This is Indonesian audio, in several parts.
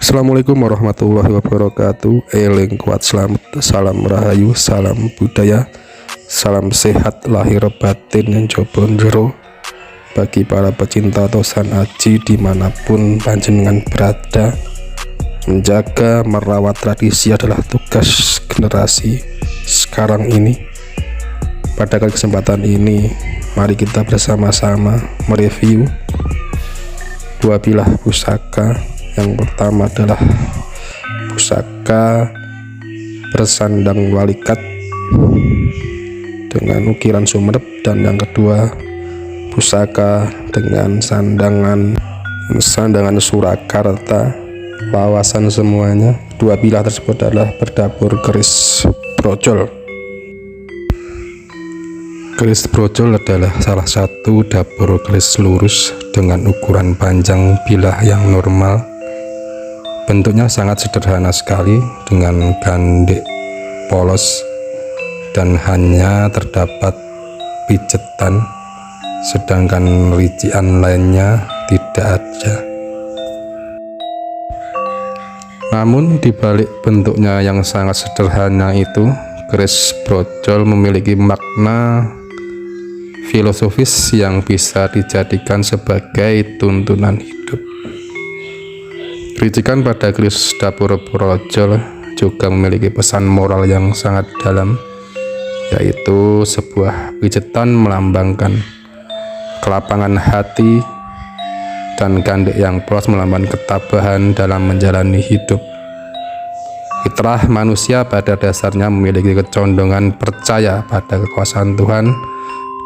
Assalamualaikum warahmatullahi wabarakatuh. Eling kuat selamat, salam rahayu, salam budaya, salam sehat lahir batin yang jobon jero. Bagi para pecinta tosan aji dimanapun panjenengan berada, menjaga merawat tradisi adalah tugas generasi sekarang ini. Pada kesempatan ini, mari kita bersama-sama mereview dua bilah pusaka. Yang pertama adalah pusaka bersandang walikat dengan ukiran sumerep, dan yang kedua pusaka dengan sandangan Surakarta. Wawasan semuanya, dua bilah tersebut adalah berdapur keris brojol. Keris brojol adalah salah satu dapur keris lurus dengan ukuran panjang bilah yang normal. Bentuknya sangat sederhana sekali dengan gandek polos dan hanya terdapat pijetan, sedangkan rician lainnya tidak ada. Namun di balik bentuknya yang sangat sederhana itu, keris brojol memiliki makna filosofis yang bisa dijadikan sebagai tuntunan hidup. Ricikan pada keris dapur brojol juga memiliki pesan moral yang sangat dalam, yaitu sebuah pijetan melambangkan kelapangan hati dan gandek yang polos melambangkan ketabahan dalam menjalani hidup. Fitrah manusia pada dasarnya memiliki kecondongan percaya pada kekuasaan Tuhan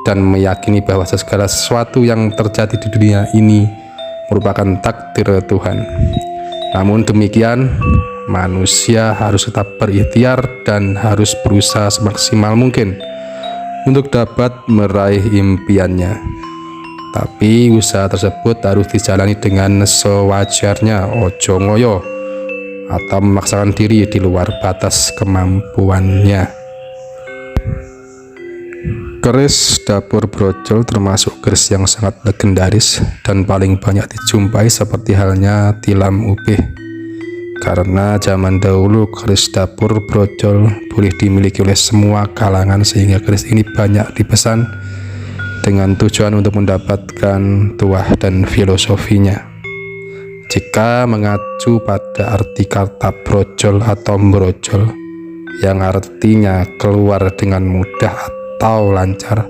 dan meyakini bahwa segala sesuatu yang terjadi di dunia ini merupakan takdir Tuhan. Namun demikian, manusia harus tetap berikhtiar dan harus berusaha semaksimal mungkin untuk dapat meraih impiannya. Tapi usaha tersebut harus dijalani dengan sewajarnya, ojo ngoyo atau memaksakan diri di luar batas kemampuannya. Keris dapur brojol termasuk keris yang sangat legendaris dan paling banyak dijumpai, seperti halnya tilam upih. Karena zaman dahulu keris dapur brojol boleh dimiliki oleh semua kalangan, sehingga keris ini banyak dipesan dengan tujuan untuk mendapatkan tuah dan filosofinya. Jika mengacu pada arti kata brojol atau brojol yang artinya keluar dengan mudah atau lancar,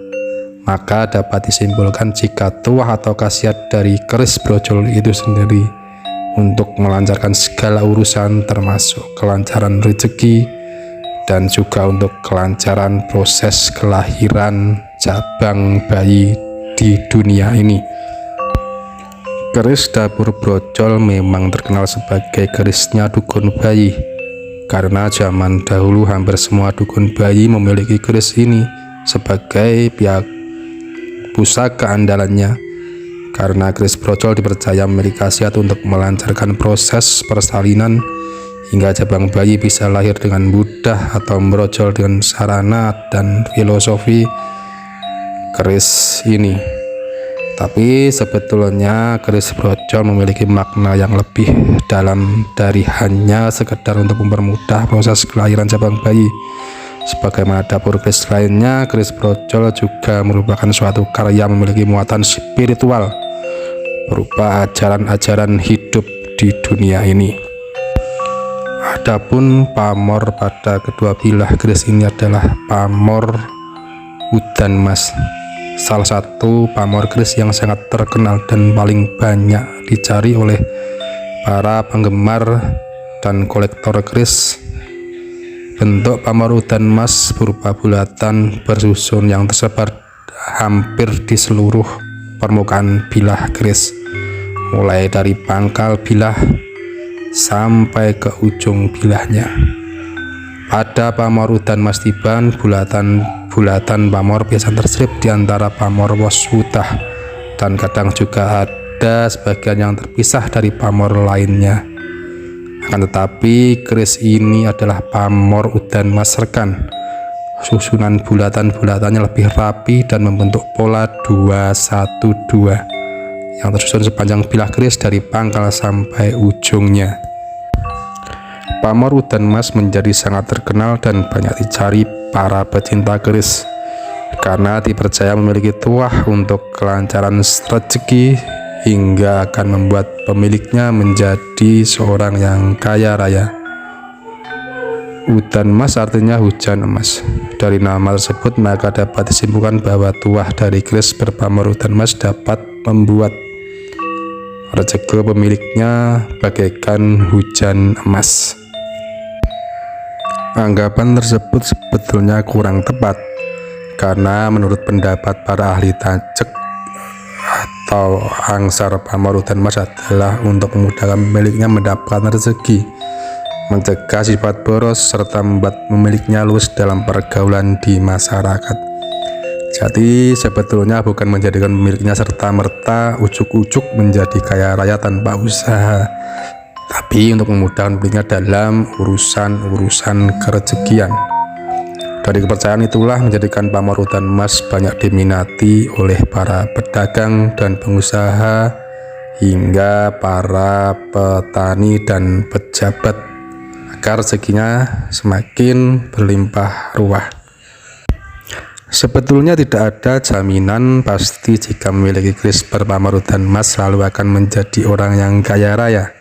maka dapat disimpulkan jika tuah atau khasiat dari keris brojol itu sendiri untuk melancarkan segala urusan, termasuk kelancaran rezeki dan juga untuk kelancaran proses kelahiran cabang bayi di dunia ini. Keris dapur brojol memang terkenal sebagai kerisnya dukun bayi, karena zaman dahulu hampir semua dukun bayi memiliki keris ini sebagai pihak pusaka andalannya, karena keris brojol dipercaya memiliki khasiat untuk melancarkan proses persalinan hingga cabang bayi bisa lahir dengan mudah atau brojol dengan sarana dan filosofi keris ini. Tapi sebetulnya keris brojol memiliki makna yang lebih dalam dari hanya sekedar untuk mempermudah proses kelahiran cabang bayi. Sebagaimana dapur keris lainnya, keris brojol juga merupakan suatu karya memiliki muatan spiritual berupa ajaran-ajaran hidup di dunia ini. Adapun pamor pada kedua bilah keris ini adalah pamor udan mas, salah satu pamor keris yang sangat terkenal dan paling banyak dicari oleh para penggemar dan kolektor keris. Bentuk pamor udan mas berupa bulatan bersusun yang tersebar hampir di seluruh permukaan bilah keris, mulai dari pangkal bilah sampai ke ujung bilahnya. Pada pamor udan mas tiban, bulatan pamor biasa terselip di antara pamor wasutah, dan kadang juga ada sebagian yang terpisah dari pamor lainnya. Akan tetapi keris ini adalah pamor udan mas rekan. Susunan bulatan-bulatannya lebih rapi dan membentuk pola 2-1-2 yang tersusun sepanjang bilah keris dari pangkal sampai ujungnya. Pamor udan emas menjadi sangat terkenal dan banyak dicari para pecinta keris karena dipercaya memiliki tuah untuk kelancaran rezeki hingga akan membuat pemiliknya menjadi seorang yang kaya raya. Udan emas artinya hujan emas. Dari nama tersebut maka dapat disimpulkan bahwa tuah dari keris berpamor udan emas dapat membuat rezeki pemiliknya bagaikan hujan emas. Anggapan tersebut sebetulnya kurang tepat karena menurut pendapat para ahli tajek atau angsar pamor udan emas adalah untuk memudahkan pemiliknya mendapatkan rezeki, mencegah sifat boros, serta membuat pemiliknya lulus dalam pergaulan di masyarakat. Jadi sebetulnya bukan menjadikan pemiliknya serta-merta ujuk-ujuk menjadi kaya raya tanpa usaha, tapi untuk memudahkan pemiliknya dalam urusan kerezekian. Dari kepercayaan itulah menjadikan pamor udan emas banyak diminati oleh para pedagang dan pengusaha hingga para petani dan pejabat agar rezekinya semakin berlimpah ruah. Sebetulnya tidak ada jaminan pasti jika memiliki keris berpamor udan emas selalu akan menjadi orang yang kaya raya,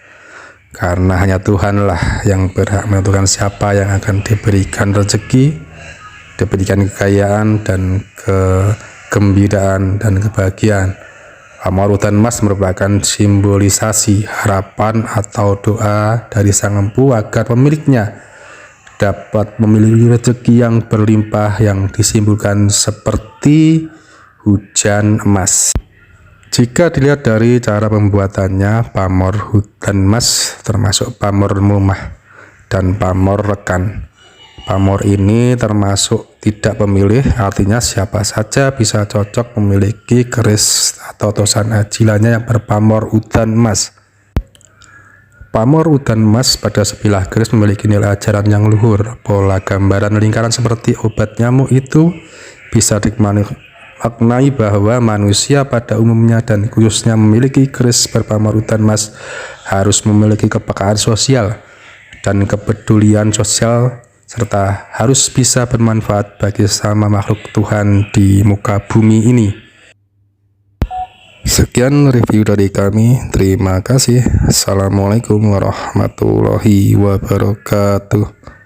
karena hanya Tuhanlah yang berhak menentukan siapa yang akan diberikan rezeki, diberikan kekayaan dan kegembiraan dan kebahagiaan. Pamor udan emas merupakan simbolisasi harapan atau doa dari Sang Empu agar pemiliknya dapat memiliki rezeki yang berlimpah yang disimbolkan seperti hujan emas. Jika dilihat dari cara pembuatannya, pamor udan emas termasuk pamor rumah dan pamor rekan. Pamor ini termasuk tidak pemilih, artinya siapa saja bisa cocok memiliki keris atau tosan ajilannya yang berpamor udan emas. Pamor udan emas pada sebilah keris memiliki nilai ajaran yang luhur. Pola gambaran lingkaran seperti obat nyamuk itu bisa dimaknai bahwa manusia pada umumnya dan khususnya memiliki keris berpamor udan emas harus memiliki kepekaan sosial dan kepedulian sosial, serta harus bisa bermanfaat bagi sesama makhluk Tuhan di muka bumi ini. Sekian review dari kami, terima kasih. Assalamualaikum warahmatullahi wabarakatuh.